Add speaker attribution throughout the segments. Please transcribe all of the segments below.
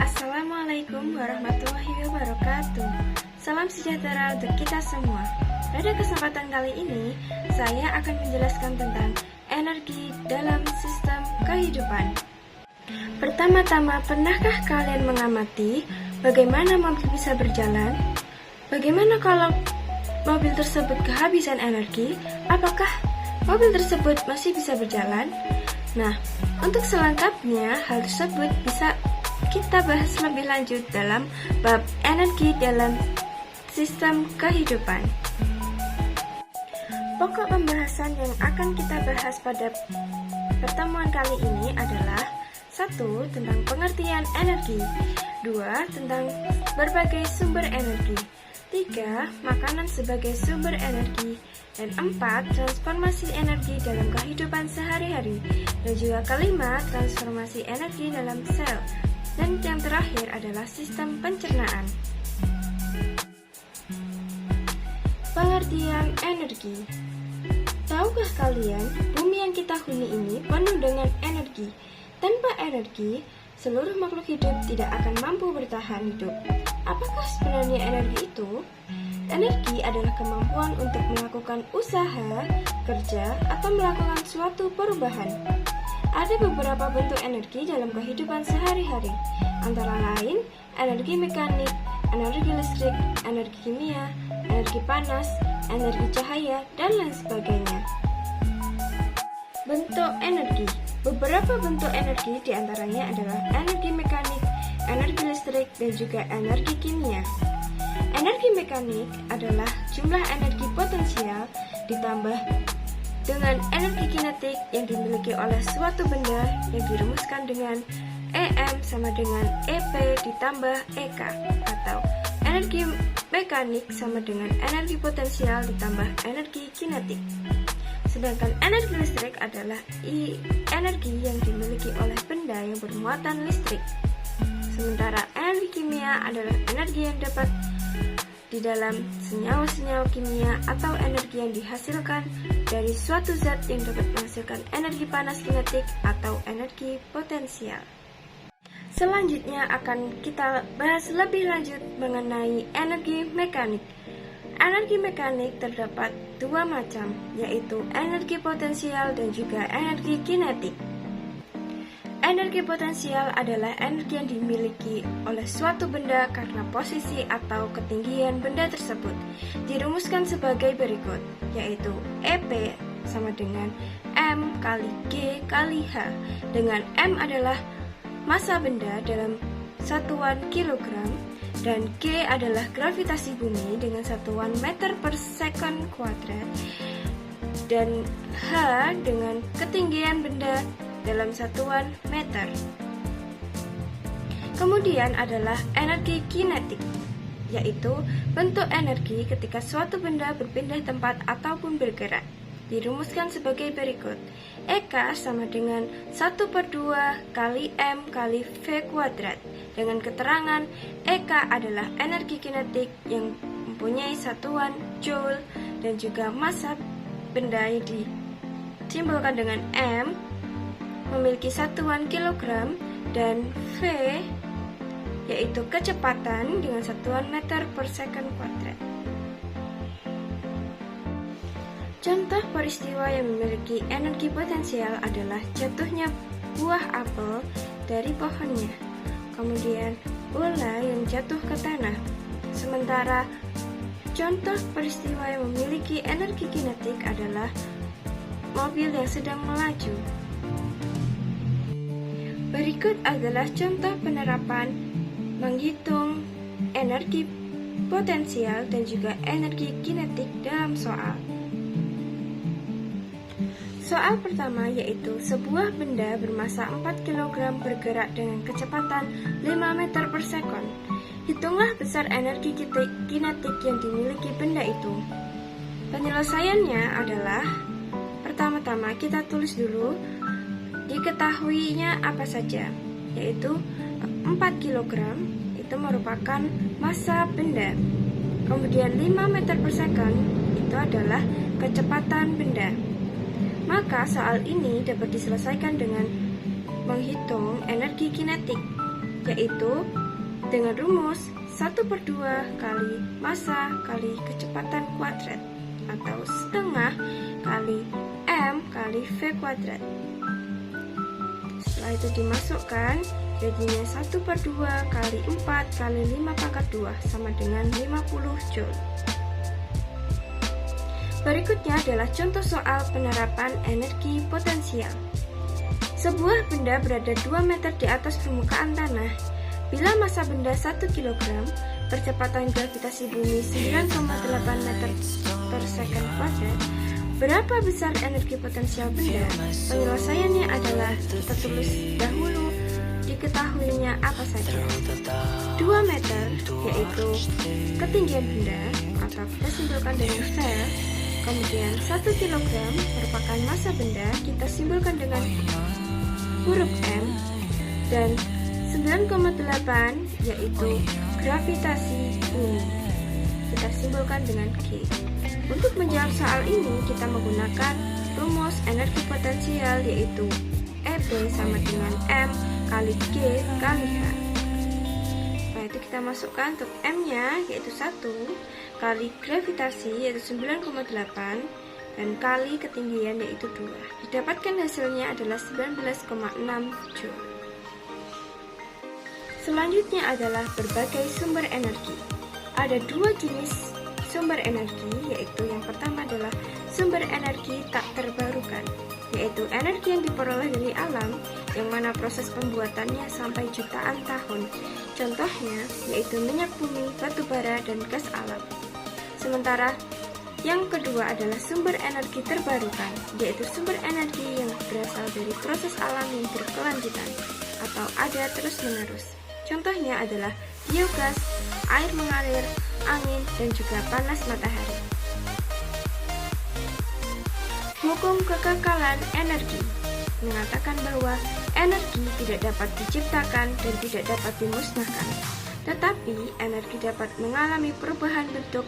Speaker 1: Assalamualaikum warahmatullahi wabarakatuh. Salam sejahtera untuk kita semua. Pada kesempatan kali ini, saya akan menjelaskan tentang energi dalam sistem kehidupan. Pertama-tama, pernahkah kalian mengamati bagaimana mobil bisa berjalan? Bagaimana kalau mobil tersebut kehabisan energi? Apakah mobil tersebut masih bisa berjalan? Nah, untuk selengkapnya, hal tersebut bisa kita bahas lebih lanjut dalam bab energi dalam sistem kehidupan. Pokok pembahasan yang akan kita bahas pada pertemuan kali ini adalah 1. Tentang pengertian energi, 2. Tentang berbagai sumber energi, 3. Makanan sebagai sumber energi, dan 4. Transformasi energi dalam kehidupan sehari-hari, dan juga kelima, transformasi energi dalam sel. Dan yang terakhir adalah sistem pencernaan. Pengertian energi. Tahukah kalian, bumi yang kita huni ini penuh dengan energi. Tanpa energi, seluruh makhluk hidup tidak akan mampu bertahan hidup. Apakah sebenarnya energi itu? Energi adalah kemampuan untuk melakukan usaha, kerja, atau melakukan suatu perubahan. Ada beberapa bentuk energi dalam kehidupan sehari-hari, antara lain energi mekanik, energi listrik, energi kimia, energi panas, energi cahaya, dan lain sebagainya. Bentuk energi. Beberapa bentuk energi diantaranya adalah energi mekanik, energi listrik, dan juga energi kimia. Energi mekanik adalah jumlah energi potensial ditambah dengan energi kinetik yang dimiliki oleh suatu benda yang dirumuskan dengan EM sama dengan EP ditambah EK, atau energi mekanik sama dengan energi potensial ditambah energi kinetik. Sedangkan energi listrik adalah energi yang dimiliki oleh benda yang bermuatan listrik. Sementara energi kimia adalah energi yang dapat di dalam senyawa-senyawa kimia atau energi yang dihasilkan dari suatu zat yang dapat menghasilkan energi panas kinetik atau energi potensial. Selanjutnya akan kita bahas lebih lanjut mengenai energi mekanik. Energi mekanik terdapat dua macam, yaitu energi potensial dan juga energi kinetik. Energi potensial adalah energi yang dimiliki oleh suatu benda karena posisi atau ketinggian benda tersebut. Dirumuskan sebagai berikut, yaitu EP sama dengan M kali G kali H, dengan M adalah massa benda dalam satuan kilogram, dan G adalah gravitasi bumi dengan satuan meter per second kuadrat, dan H dengan ketinggian benda dalam satuan meter. Kemudian adalah energi kinetik, yaitu bentuk energi ketika suatu benda berpindah tempat ataupun bergerak. Dirumuskan sebagai berikut. EK sama dengan 1/2 kali M kali V kuadrat, dengan keterangan EK adalah energi kinetik yang mempunyai satuan joule, dan juga massa benda yang disimbolkan dengan M memiliki satuan kilogram, dan V yaitu kecepatan dengan satuan meter per second kuadrat. Contoh peristiwa yang memiliki energi potensial adalah jatuhnya buah apel dari pohonnya, kemudian bola yang jatuh ke tanah. Sementara contoh peristiwa yang memiliki energi kinetik adalah mobil yang sedang melaju. Berikut adalah contoh penerapan menghitung energi potensial dan juga energi kinetik dalam soal. Soal pertama yaitu sebuah benda bermassa 4 kg bergerak dengan kecepatan 5 meter per sekon. Hitunglah besar energi kinetik yang dimiliki benda itu. Penyelesaiannya adalah, pertama-tama kita tulis dulu diketahuinya apa saja, yaitu 4 kg itu merupakan massa benda. Kemudian 5 meter per second itu adalah kecepatan benda. Maka soal ini dapat diselesaikan dengan menghitung energi kinetik. yaitu dengan rumus 1/2 kali massa kali kecepatan kuadrat atau setengah kali M kali V kuadrat. Setelah itu dimasukkan, jadinya 1/2 kali 4 kali 5 pangkat 2 sama dengan 50 Joule. Berikutnya adalah contoh soal penerapan energi potensial. Sebuah benda berada 2 meter di atas permukaan tanah. Bila massa benda 1 kg, percepatan gravitasi bumi 9,8 meter per second kuadrat, berapa besar energi potensial benda? Penyelesaiannya adalah kita tulis dahulu diketahuinya apa saja. 2 meter yaitu ketinggian benda atau kita simpulkan dengan V. Kemudian 1 kg merupakan massa benda, kita simpulkan dengan huruf M. Dan 9,8 yaitu gravitasi bumi, kita simpulkan dengan G. Untuk menjawab soal ini kita menggunakan rumus energi potensial, yaitu EB sama dengan M kali G kali H. Setelah itu kita masukkan untuk M nya yaitu 1 kali gravitasi yaitu 9,8 dan kali ketinggian yaitu 2. Didapatkan hasilnya adalah 19,6 Joule. Selanjutnya adalah berbagai sumber energi. Ada 2 jenis sumber energi, yaitu yang pertama adalah sumber energi tak terbarukan, yaitu energi yang diperoleh dari alam, yang mana proses pembuatannya sampai jutaan tahun. Contohnya yaitu minyak bumi, batu bara, dan gas alam. Sementara yang kedua adalah sumber energi terbarukan, yaitu sumber energi yang berasal dari proses alam yang berkelanjutan atau ada terus-menerus. Contohnya adalah biogas, air mengalir, angin, dan juga panas matahari. Hukum kekekalan energi mengatakan bahwa energi tidak dapat diciptakan dan tidak dapat dimusnahkan, tetapi energi dapat mengalami perubahan bentuk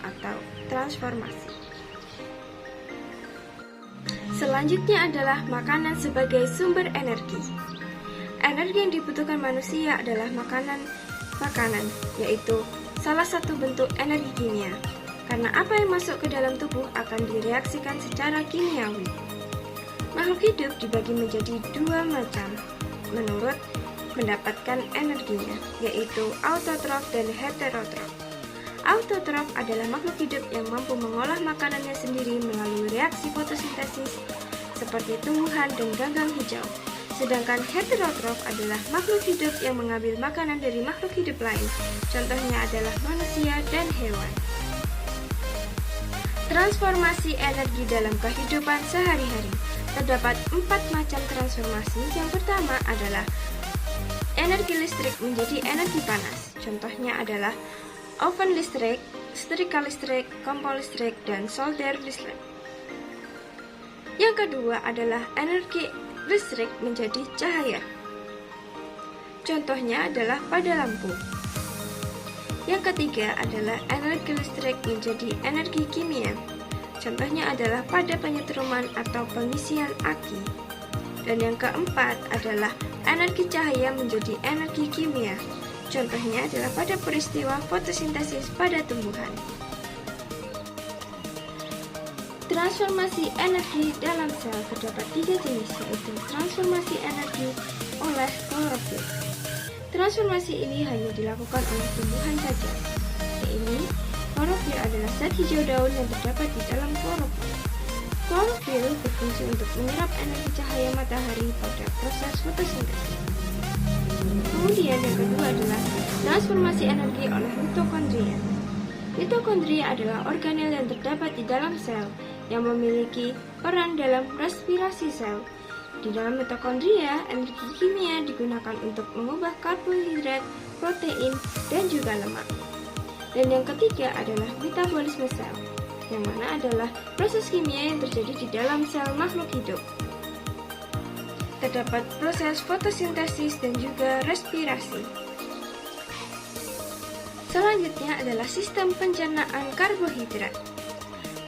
Speaker 1: atau transformasi. Selanjutnya adalah makanan sebagai sumber energi. Energi yang dibutuhkan manusia adalah makanan, yaitu salah satu bentuk energi kimia. Karena apa yang masuk ke dalam tubuh akan direaksikan secara kimiawi. Makhluk hidup dibagi menjadi 2 macam menurut mendapatkan energinya, yaitu autotrof dan heterotrof. Autotrof adalah makhluk hidup yang mampu mengolah makanannya sendiri melalui reaksi fotosintesis seperti tumbuhan dan ganggang hijau. Sedangkan heterotrof adalah makhluk hidup yang mengambil makanan dari makhluk hidup lain. Contohnya adalah manusia dan hewan. Transformasi energi dalam kehidupan sehari-hari. Terdapat 4 macam transformasi. Yang pertama adalah energi listrik menjadi energi panas. Contohnya adalah oven listrik, setrika listrik, kompor listrik, dan solder listrik. Yang kedua adalah energi listrik menjadi cahaya. Contohnya adalah pada lampu. Yang ketiga adalah energi listrik menjadi energi kimia. Contohnya adalah pada penyetruman atau pengisian aki. Dan yang keempat adalah energi cahaya menjadi energi kimia. Contohnya adalah pada peristiwa fotosintesis pada tumbuhan. Transformasi energi dalam sel terdapat 3 jenis, yaitu transformasi energi oleh klorofil. Transformasi ini hanya dilakukan oleh tumbuhan saja. Yaitu klorofil adalah zat hijau daun yang terdapat di dalam klorofil. Klorofil berfungsi untuk menyerap energi cahaya matahari pada proses fotosintesis. Kemudian yang kedua adalah transformasi energi oleh mitokondria. Mitokondria adalah organel yang terdapat di dalam sel yang memiliki peran dalam respirasi sel. Di dalam mitokondria, energi kimia digunakan untuk mengubah karbohidrat, protein, dan juga lemak. Dan yang ketiga adalah metabolisme sel, yang mana adalah proses kimia yang terjadi di dalam sel makhluk hidup. Terdapat proses fotosintesis dan juga respirasi. Selanjutnya adalah sistem pencernaan karbohidrat.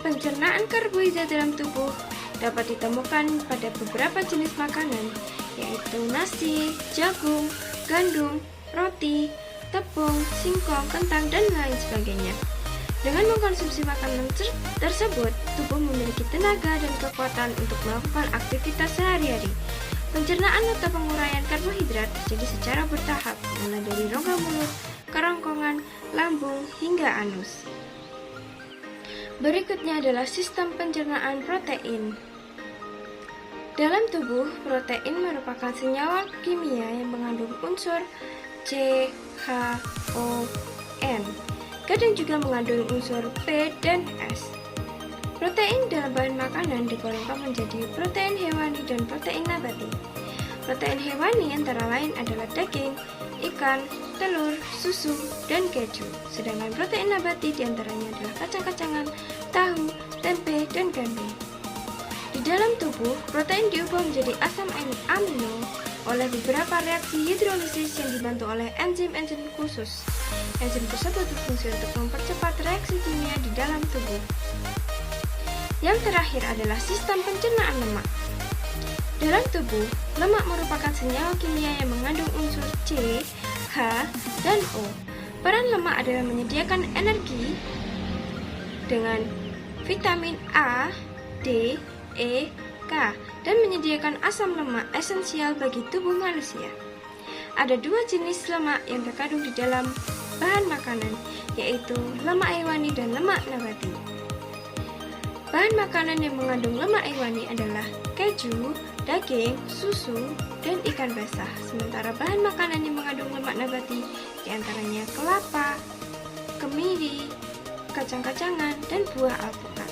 Speaker 1: Pencernaan karbohidrat dalam tubuh dapat ditemukan pada beberapa jenis makanan, yaitu nasi, jagung, gandum, roti, tepung, singkong, kentang, dan lain sebagainya. Dengan mengkonsumsi makanan tersebut, tubuh memiliki tenaga dan kekuatan untuk melakukan aktivitas sehari-hari. Pencernaan atau penguraian karbohidrat terjadi secara bertahap, mulai dari rongga mulut, kerongkongan, lambung, hingga anus. Berikutnya adalah sistem pencernaan protein. Dalam tubuh, protein merupakan senyawa kimia yang mengandung unsur C, H, O, N. Kadang juga mengandung unsur P dan S. Protein dalam bahan makanan digolongkan menjadi protein hewani dan protein nabati. Protein hewani antara lain adalah daging, ikan, telur, susu, dan keju. Sedangkan protein nabati diantaranya adalah kacang-kacangan, tahu, tempe, dan gandum. Di dalam tubuh, protein diubah menjadi asam amino oleh beberapa reaksi hidrolisis yang dibantu oleh enzim-enzim khusus. Enzim tersebut berfungsi untuk mempercepat reaksi kimia di dalam tubuh. Yang terakhir adalah sistem pencernaan lemak. Dalam tubuh, lemak merupakan senyawa kimia yang mengandung unsur C, H, dan O. Peran lemak adalah menyediakan energi dengan vitamin A, D, E, K, dan menyediakan asam lemak esensial bagi tubuh manusia. Ada dua jenis lemak yang terkandung di dalam bahan makanan, yaitu lemak hewani dan lemak nabati. Bahan makanan yang mengandung lemak hewani adalah keju, daging, susu, dan ikan basah. Sementara bahan makanan yang mengandung lemak nabati diantaranya kelapa, kemiri, kacang-kacangan, dan buah alpukat.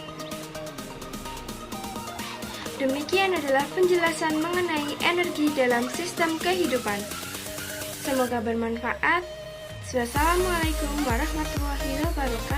Speaker 1: Demikian adalah penjelasan mengenai energi dalam sistem kehidupan. Semoga bermanfaat. Wassalamualaikum warahmatullahi wabarakatuh.